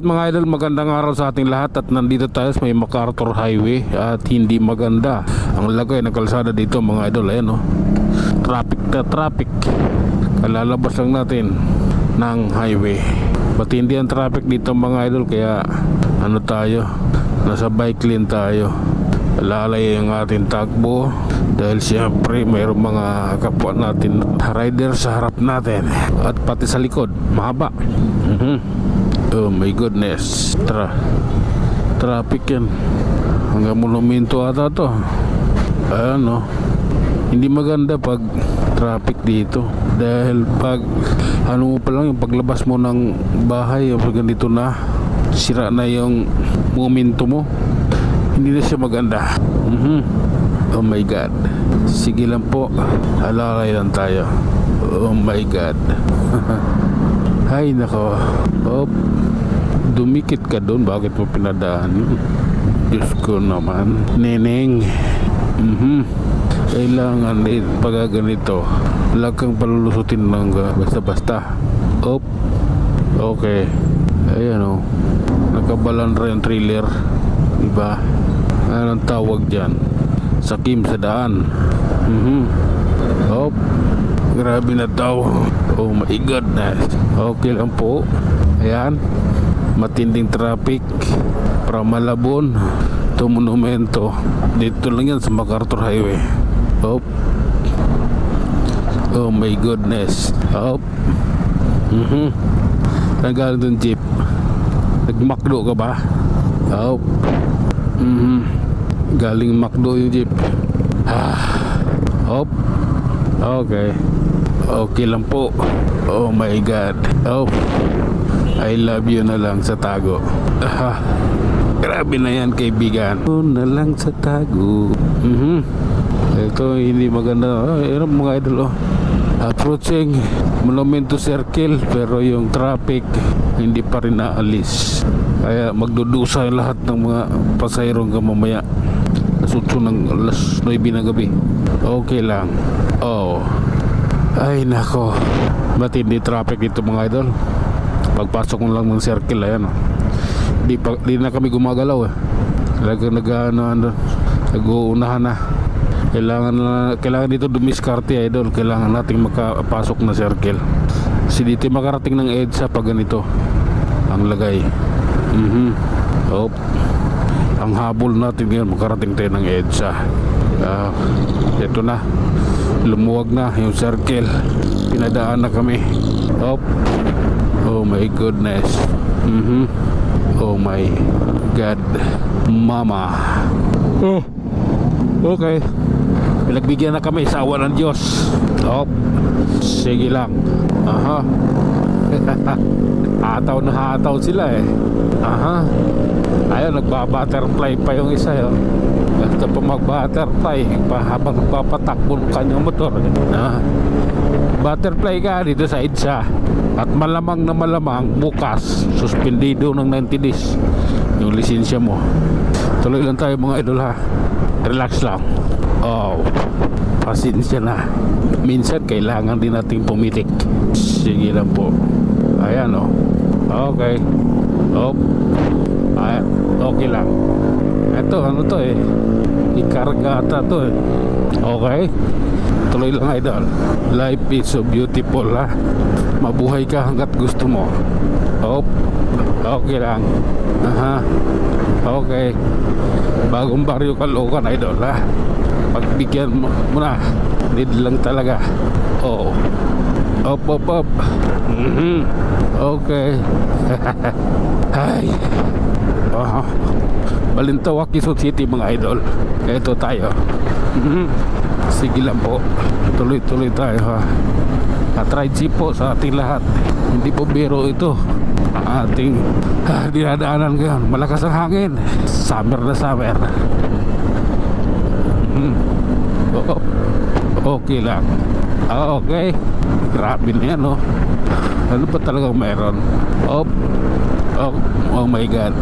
mga idol, magandang araw sa ating lahat at nandito tayo sa may MacArthur Highway at hindi maganda ang lagay ng kalsada dito mga idol. Ayan o, traffic na traffic. Kalalabas lang natin ng highway. Matindi ang traffic dito mga idol, kaya ano tayo, nasa bike lane tayo. Lalay ang ating takbo dahil siyempre mayroong mga kapwa natin rider sa harap natin at pati sa likod mahaba. Oh my goodness, traffic yan hanggang monumento ata to. Ayan o, hindi maganda pag traffic dito dahil pag ano mo pa lang, yung paglabas mo ng bahay pag ganito na, sira na yung momento mo, hindi na siya maganda. Oh my god, sige lang po, halalay lang tayo. Oh my god. Ay nako, oh, dumikit ka doon, bakit mo pinadaan yun? Diyos ko naman, neneng. Kailangan pag ganito, wala kang palulusutin ng basta-basta. Oh, okay. Ayan o, nakabalandra yung trailer, diba? Anong tawag dyan? Sakim sa daan. Oh, grabe na daw. Oh my goodness. Okay lang po. Ayan, matinding traffic from Malabon to Monumento. Dito lang yan sa MacArthur Highway. Oh, oh my goodness. Oh, nagaling doon jeep. Nagmakdo ka ba? Oh, galing Macdo yung jeep. Oh, okay. Okay lang po. Oh my god. Oh, I love you na lang sa tago. Grabe na yan kaibigan. Oh, na lang sa tago. Ito hindi maganda. Ayan mga idol, oh, approaching Monumento Circle pero yung traffic hindi pa rin naalis, kaya magdudusa yung lahat ng mga pasahero hanggang mamaya nasutso ng alas 9 ng gabi. Okay lang. Oh, ay nako, matindi traffic dito mga idol. Pagpasok mo lang ng circle, ayan, di na kami gumagalaw eh. Nag-uunahan na. Kailangan dito dumiskarte idol. Kailangan nating makapasok na circle kasi dito makarating ng EDSA pag ganito ang lagay. Oh, ang habol natin ngayon, makarating tayo ng EDSA. Ito na, lumuwag na yung circle, pinadaan na kami. Oh, oh my goodness. Oh my god, mama. Oh, okay, pinagbigyan na kami sa awa ng Diyos. Oh, sige lang. Hataw na hataw sila eh. Ayun, nagba-butterfly pa yung isa yun. Basta pa mag-butterfly habang papatakbo ng kanyang motor. Butterfly ka dito sa EDSA. At malamang na malamang bukas suspendido ng 90 days yung lisensya mo. Tuloy lang tayo mga idol ha. Relax lang. Oh, pasensya na. Minsan kailangan din nating pumitik. Sige lang po. Ayan o. Okay. Oh, ayan. Okay lang. Ito ano to eh, ikarga ata to eh. Okay, tuloy lang idol. Life is so beautiful ha. Mabuhay ka hanggat gusto mo. Oh, okay lang. Okay, bagong baryo Caloocan idol ha. Pagbigyan mo na, need lang talaga. Oh, up. Okay. Ay, Balintawak, Quezon City mga idol. Ito tayo. Sige lang po, tuloy tayo ha. At ride safe po sa ating lahat. Hindi po biro ito ang ating dinadaanan ngayon. Malakas ang hangin, summer na summer. Okay lang. Okay, grabe na yan oh. Ano pa talagang meron? Oh my god,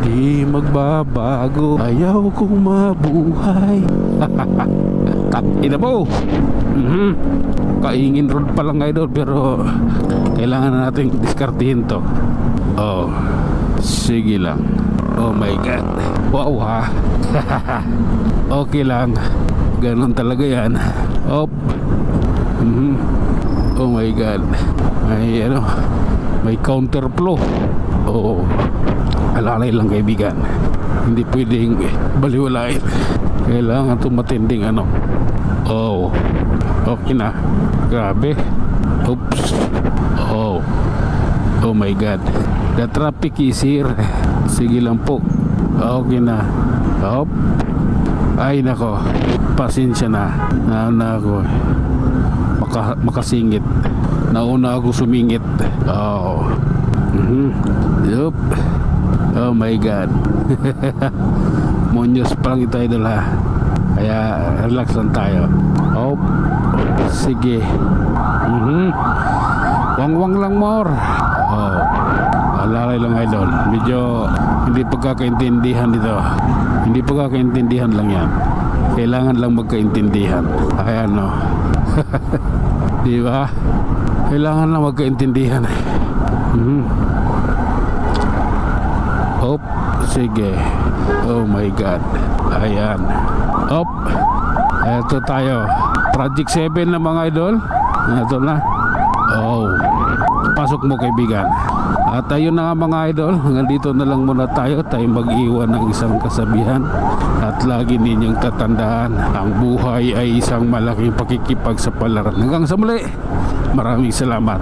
di magbabago. Ayaw kong mabuhay. Ina mo. Kaingin road pa lang idol, pero kailangan na natin diskartihin to. Oh, sige lang. Oh my god. Wow ha. Okay lang. Ganon talaga yan. Op. Oh my god. May ano, may counterflow. Oo. Alalay lang kaibigan. Hindi pwedeng baliwalain. Kailangan tumatinding ano. Oh. Okay na. Grabe. Oops. Oh. Oh my god. The traffic is here. Sige lang po. Okay na. Hop. Ay nako. Pasensya na. Nauna ako. Makasingit. Nauna ako sumingit. Oh. Yup. Oh my god. Munyos pa lang ito idol ha. Kaya relax lang tayo. Hop. Sige. Wang-wang lang more. Oh. Alalay lang idol. Medyo hindi pagkakaintindihan dito. Hindi pagkakaintindihan lang yan. Kailangan lang magkaintindihan. Ayan no. Di ba? Kailangan lang magkaintindihan. Hop. Sige. Oh my god. Ayan. Hop. Eto tayo. Project 7 na mga idol. Eto na. Oh. Pasok mo kaibigan. At ayun na nga mga idol, hanggang dito na lang muna tayo mag-iwan ng isang kasabihan. At lagi ninyong tatandaan, ang buhay ay isang malaking pakikipagsapalaran. Hanggang sa muli, maraming salamat.